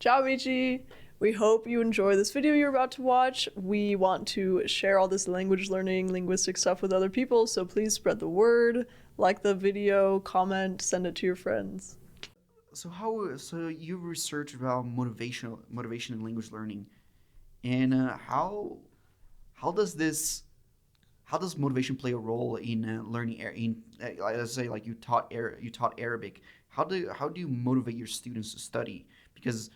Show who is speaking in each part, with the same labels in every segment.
Speaker 1: Ciao, amici! We hope you enjoy this video you're about to watch. We want to share all this language learning, linguistic stuff with other people, so please spread the word, like the video, comment, send it to your friends.
Speaker 2: So you research about motivation in language learning, and how does this how does motivation play a role in learning let's say like you taught Arabic. How do you motivate your students to study? Because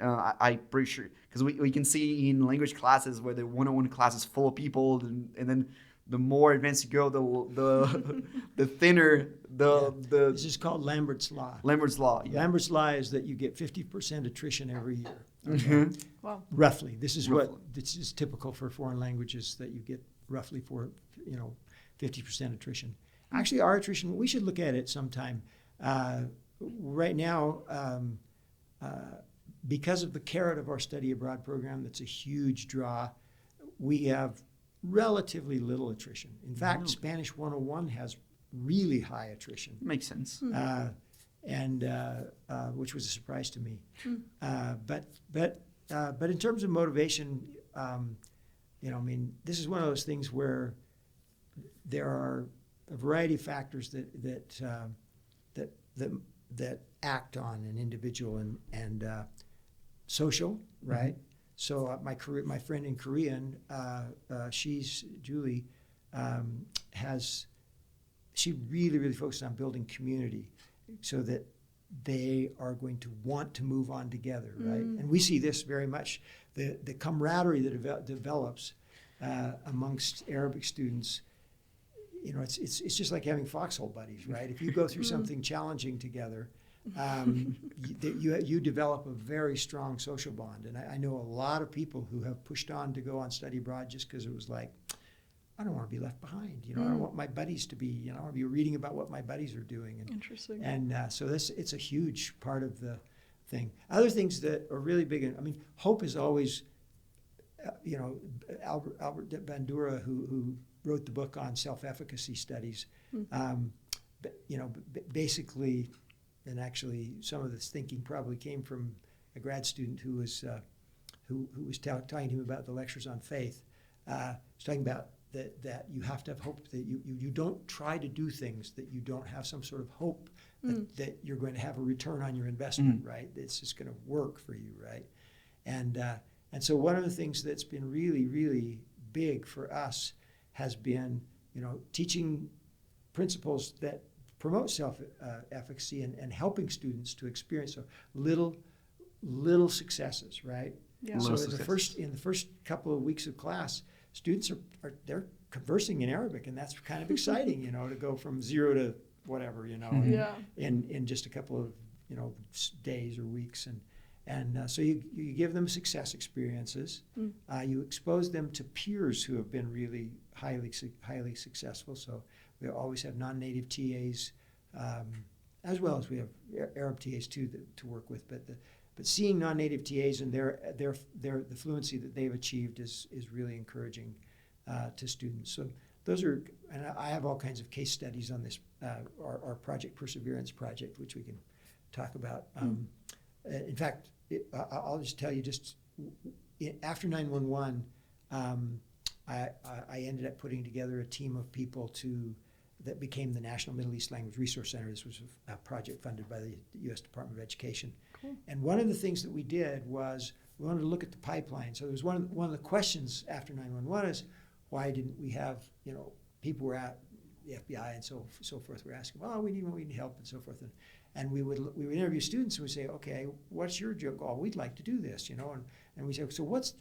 Speaker 2: I'm pretty sure, because we can see in language classes where the one-on-one class is full of people, and then the more advanced you go, the thinner
Speaker 3: This is called Lambert's Law.
Speaker 2: Lambert's law. Yeah.
Speaker 3: Lambert's Law is that you get 50% attrition every year. Okay?
Speaker 2: Mm-hmm.
Speaker 1: Wow.
Speaker 3: Roughly. This is typical for foreign languages, that you get roughly 50% attrition. Actually, our attrition, we should look at it sometime. Right now, because of the carrot of our study abroad program, that's a huge draw, we have relatively little attrition. In fact, Spanish 101 has really high attrition.
Speaker 2: Makes sense.
Speaker 3: And which was a surprise to me. But in terms of motivation, this is one of those things where there are a variety of factors that act on an individual and social, right? So my friend in Korean, she's Julie, she really focused on building community, so that they are going to want to move on together, right? And we see this very much, the camaraderie that develops amongst Arabic students. It's just like having foxhole buddies, right? If you go through something challenging together, you develop a very strong social bond. And I know a lot of people who have pushed on to go on study abroad just because it was like, I don't want to be left behind. I don't want my buddies to be, I want to be reading about what my buddies are doing.
Speaker 1: Interesting.
Speaker 3: And so it's a huge part of the thing. Other things that are really big, hope is always, Albert Bandura, who wrote the book on self-efficacy studies, basically, and actually some of this thinking probably came from a grad student who was talking to him about the lectures on faith. He's talking about that you have to have hope, that you don't try to do things that you don't have some sort of hope that you're going to have a return on your investment, right? It's just going to work for you, right? And so one of the things that's been really, really big for us has been, teaching principles that promote self-efficacy and helping students to experience little successes, right?
Speaker 1: Yeah.
Speaker 3: So in the first couple of weeks of class, students they're conversing in Arabic, and that's kind of exciting, to go from zero to whatever, in just a couple of days or weeks, and so you give them success experiences. You expose them to peers who have been really highly successful. So we always have non-native TAs, as well as we have Arab TAs too to work with. But seeing non-native TAs and the fluency that they've achieved is really encouraging to students. So those are, and I have all kinds of case studies on this, our Project Perseverance project, which we can talk about. In fact, I'll just tell you, after 9/11, I ended up putting together a team of people that became the National Middle East Language Resource Center. This was a project funded by the U.S. Department of Education. Cool. And one of the things that we did was we wanted to look at the pipeline. So there was one of the questions after 9/11 is, why didn't we have, people were at the FBI and so forth were asking, well, we need help and so forth. And we would interview students and we'd say, okay, what's your goal? We'd like to do this, and we say, so what's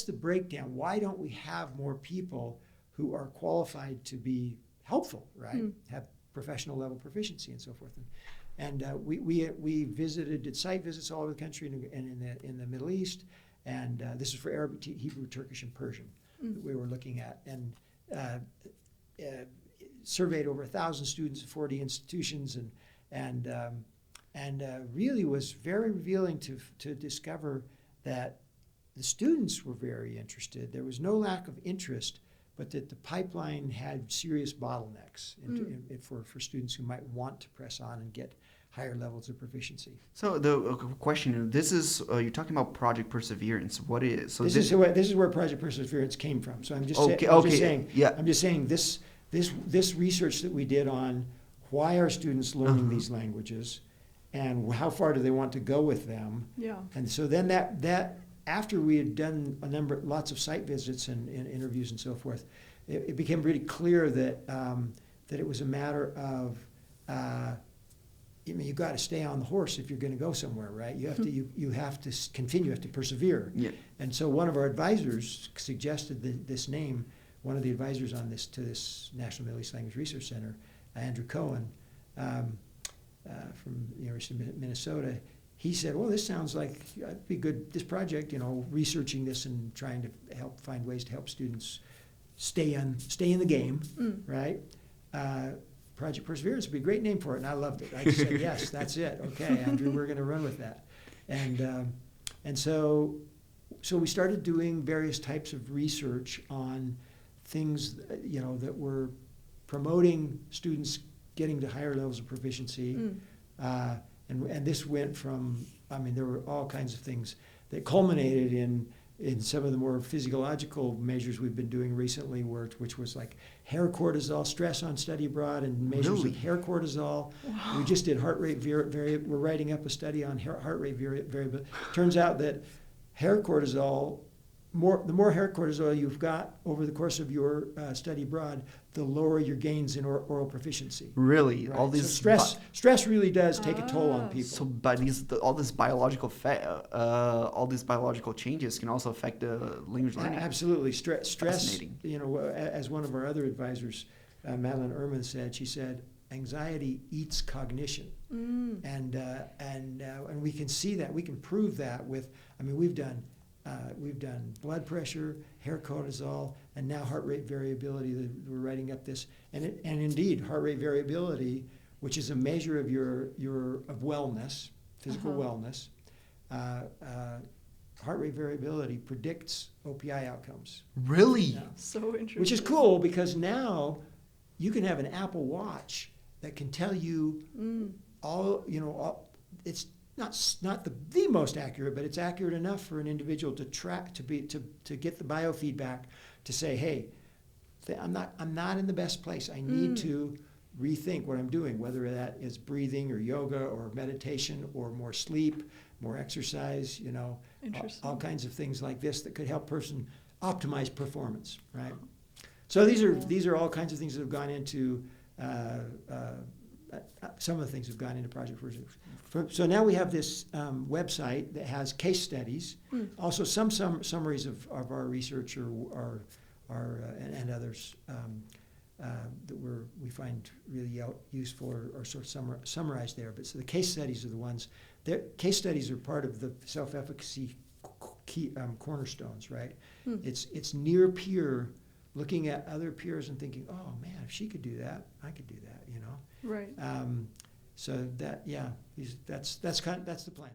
Speaker 3: the breakdown? Why don't we have more people who are qualified to be helpful, right? Have professional level proficiency and so forth. And we did site visits all over the country and in the Middle East, and this is for Arabic, Hebrew, Turkish, and Persian that we were looking at, and surveyed over 1,000 students at 40 institutions, and really was very revealing to discover that the students were very interested. There was no lack of interest, but that the pipeline had serious bottlenecks for students who might want to press on and get higher levels of proficiency.
Speaker 2: So the question, this is you're talking about Project Perseverance. What is so?
Speaker 3: This is where Project Perseverance came from. So I'm just saying this research that we did on why are students learning these languages, and how far do they want to go with them?
Speaker 1: Yeah.
Speaker 3: And so then that after we had done lots of site visits and interviews and so forth, it became really clear that that it was a matter of you got to stay on the horse if you're going to go somewhere, right? You have to you have to continue, you have to persevere.
Speaker 2: Yeah.
Speaker 3: And so one of our advisors suggested this name. One of the advisors on this National Middle East Language Research Center, Andrew Cohen, from the University of Minnesota. He said, "Well, this sounds like it'd be good. This project, researching this and trying to help find ways to help students stay in the game, right? Project Perseverance would be a great name for it." And I loved it. I just said, "Yes, that's it. Okay, Andrew, we're going to run with that." And so we started doing various types of research on things, that were promoting students getting to higher levels of proficiency. And this went from, there were all kinds of things that culminated in some of the more physiological measures we've been doing recently, which was like hair cortisol, stress on study abroad, and measures of hair cortisol. Wow. We just did heart rate we're writing up a study on heart rate variability. Turns out that hair cortisol, the more hair cortisol you've got over the course of your study abroad, the lower your gains in oral proficiency.
Speaker 2: Really,
Speaker 3: right?
Speaker 2: all these
Speaker 3: So stress really does take a toll on people.
Speaker 2: So, by all this biological all these biological changes can also affect the language learning.
Speaker 3: Absolutely, stress. As one of our other advisors, Madeline Ehrman said, she said, "Anxiety eats cognition," and we can see that. We can prove that with. We've done blood pressure, hair cortisol, and now heart rate variability. We're writing up this, and indeed, heart rate variability, which is a measure of your wellness, physical wellness. Heart rate variability predicts OPI outcomes.
Speaker 2: Really?
Speaker 3: Yeah.
Speaker 1: So interesting.
Speaker 3: Which is cool because now you can have an Apple Watch that can tell you all. It's not the most accurate, but it's accurate enough for an individual to track to get the biofeedback to say, hey, I'm not in the best place. I need to rethink what I'm doing, whether that is breathing or yoga or meditation or more sleep, more exercise, all kinds of things like this that could help person optimize performance, right? So these are all kinds of things that have gone into some of the things have gone into Project Perseverance. So now we have this website that has case studies, also some summaries of our research or and others that we find really useful or sort of summarized there. But so the case studies are the ones. Case studies are part of the self-efficacy cornerstones, right? It's near peer, looking at other peers and thinking, oh man, if she could do that, I could do that.
Speaker 1: Right.
Speaker 3: So that's the plan.